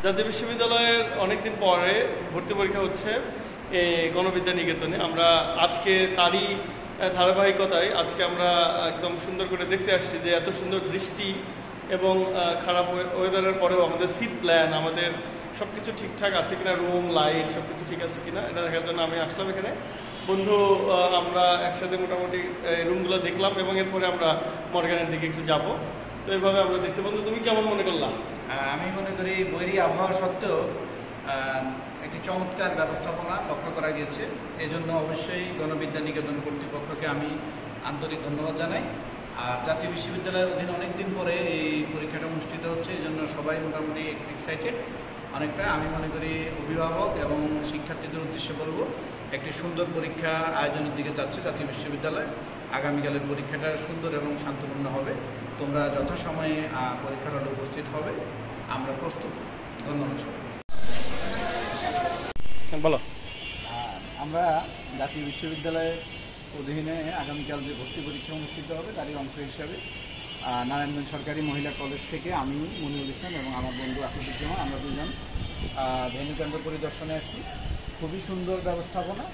জাতীয় বিশ্ববিদ্যালয়ের অনেকদিন পরে ভর্তি পরীক্ষা হচ্ছে গণবিদ্যা নিকেতনে। আমরা আজকে তারই ধারাবাহিকতায় আজকে আমরা একদম সুন্দর করে দেখতে আসছি যে এত সুন্দর বৃষ্টি এবং খারাপ ওয়েদারের পরেও আমাদের সিট প্ল্যান, আমাদের সব কিছু ঠিকঠাক আছে কিনা, রুম লাইট সব কিছু ঠিক আছে কিনা এটা দেখার জন্য আমি আসলাম এখানে। বন্ধু আমরা একসাথে মোটামুটি রুমগুলো দেখলাম এবং এরপরে আমরা মর্গানের দিকে একটু যাব। তো এইভাবে আমরা দেখছি। বন্ধু তুমি কেমন মনে করলাম? আমি মনে করি বৈরী আবহাওয়া সত্ত্বেও একটি চমৎকার ব্যবস্থাপনা লক্ষ্য করা গিয়েছে। এজন্য অবশ্যই গণবিদ্যা নিকেতন কর্তৃপক্ষকে আমি আন্তরিক ধন্যবাদ জানাই। আর জাতীয় বিশ্ববিদ্যালয়ের অধীনে অনেকদিন পরে এই পরীক্ষাটা অনুষ্ঠিত হচ্ছে, এই জন্য সবাই মোটামুটি এক্সাইটেড অনেকটা। আমি মনে করি অভিভাবক এবং শিক্ষার্থীদের উদ্দেশ্যে বলবো, একটি সুন্দর পরীক্ষা আয়োজনের দিকে যাচ্ছে জাতীয় বিশ্ববিদ্যালয়। আগামীকালের পরীক্ষাটা সুন্দর এবং শান্তপূর্ণ হবে। তোমরা যথাসময়ে পরীক্ষার হলে উপস্থিত হবে, আমরা প্রস্তুত। ধন্যবাদ। বলো। আমরা জাতীয় বিশ্ববিদ্যালয়ের অধীনে আগামীকাল যে ভর্তি পরীক্ষা অনুষ্ঠিত হবে তারই অংশ হিসাবে নারায়ণগঞ্জ সরকারি মহিলা কলেজ থেকে আমি, মনিরুল ইসলাম এবং আমার বন্ধু আফিদুজ্জামান, আমরা দুজন ভেন্যু কেন্দ্র পরিদর্শনে আসছি। খুবই সুন্দর ব্যবস্থাপনা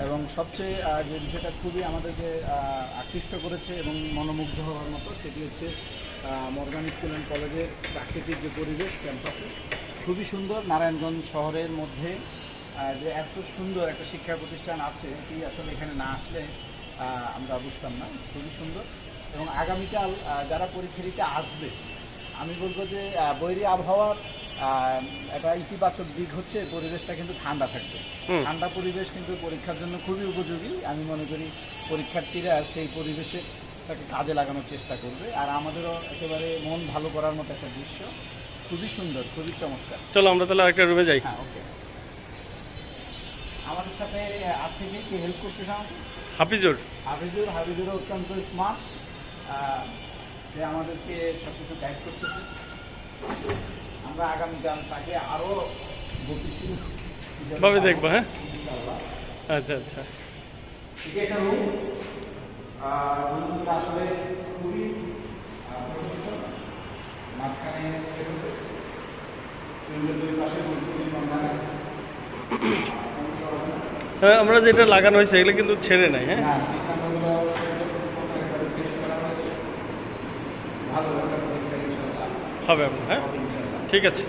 এবং সবচেয়ে যে বিষয়টা খুবই আমাদেরকে আকৃষ্ট করেছে এবং মনোমুগ্ধ হওয়ার মতো, সেটি হচ্ছে মর্গান স্কুল অ্যান্ড কলেজের প্রাকৃতিক যে পরিবেশ ক্যাম্পাসে খুবই সুন্দর। নারায়ণগঞ্জ শহরের মধ্যে যে এত সুন্দর একটা শিক্ষা প্রতিষ্ঠান আছে, এটি আসলে এখানে না আসলে আমরা বুঝতাম না। খুবই সুন্দর এবং আগামীকাল যারা পরীক্ষা দিতে আসবে, আমি বলবো যে বৈরী আবহাওয়ার একটা ইতিবাচক দিক হচ্ছে পরিবেশটা কিন্তু ঠান্ডা থাকবে। ঠান্ডা পরিবেশ কিন্তু পরীক্ষার জন্য খুবই উপযোগী। আমি মনে করি পরীক্ষার্থীরা সেই পরিবেশে তাকে কাজে লাগানোর চেষ্টা করবে। আর আমাদেরও একেবারে মন ভালো করার মতো একটা দৃশ্য, খুবই সুন্দর, খুবই চমৎকার। চলো আমরা তাহলে আরেকটা রুমে যাই। হ্যাঁ, ওকে। আমাদের সাথে আছে কি হেল্প করতে চান? হাফিজুর অত্যন্ত স্মার্ট, সে আমাদেরকে সব কিছু গাইড করতেছে। আমরা আগামীকাল তাকে আরও গতিশীল ভাবে দেখবো। হ্যাঁ, আচ্ছা আচ্ছা। এটা রুম আসলে খুবই মাঝখানে দুই পাশে হ্যাঁ, আমরা যেটা লাগানো হয়েছে এগুলো কিন্তু ছেড়ে নাই। হ্যাঁ, হবে আপনার। হ্যাঁ, ঠিক আছে।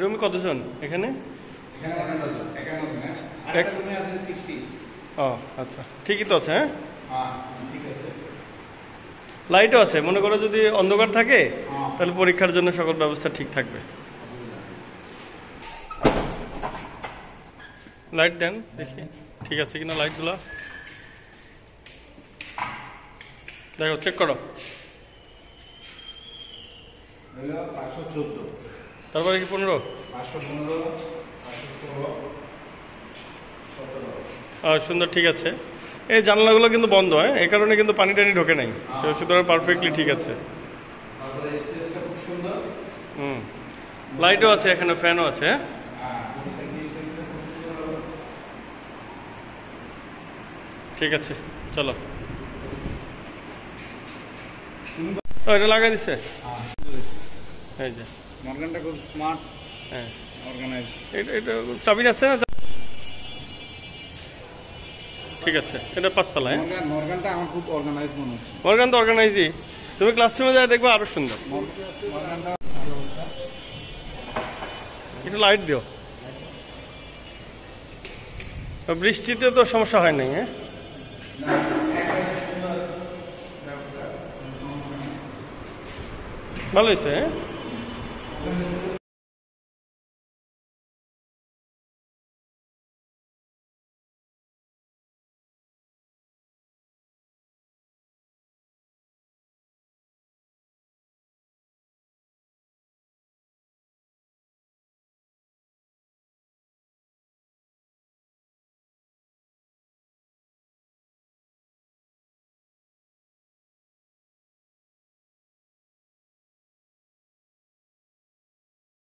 রুমে কতজন এখানে? ও আচ্ছা, ঠিকই তো আছে। হ্যাঁ, লাইটও আছে। মনে করো যদি অন্ধকার থাকে তাহলে পরীক্ষার জন্য সকল ব্যবস্থা ঠিক থাকবে। লাইট দেন দেখি ঠিক আছে কিনা। লাইটগুলো দেখো, চেক করো। তারপরে কি 15? সুন্দর, ঠিক আছে। এই জানলাগুলো কিন্তু বন্ধ, হয় এই কারণে কিন্তু পানি টানি ঢোকে নাই, সুতরাং পারফেক্টলি ঠিক আছে। লাইটও আছে এখানে, ফ্যানও আছে। ঠিক আছে, চলো। এটা লাগাই দিছে। এই যে মর্গানটা খুব স্মার্ট, হ্যাঁ অর্গানাইজ। এটা চাবি আছে না? ঠিক আছে, এটা 5 তলা। মর্গানটা আমার খুব অর্গানাইজ মনে হচ্ছে। মর্গান তো অর্গানাইজই। তুমি ক্লাসরুমে যাই দেখবো আরো সুন্দর। একটু লাইট দিও। বৃষ্টিতে তো সমস্যা হয় নাই। হ্যাঁ, ভালো হয়েছে। হ্যাঁ,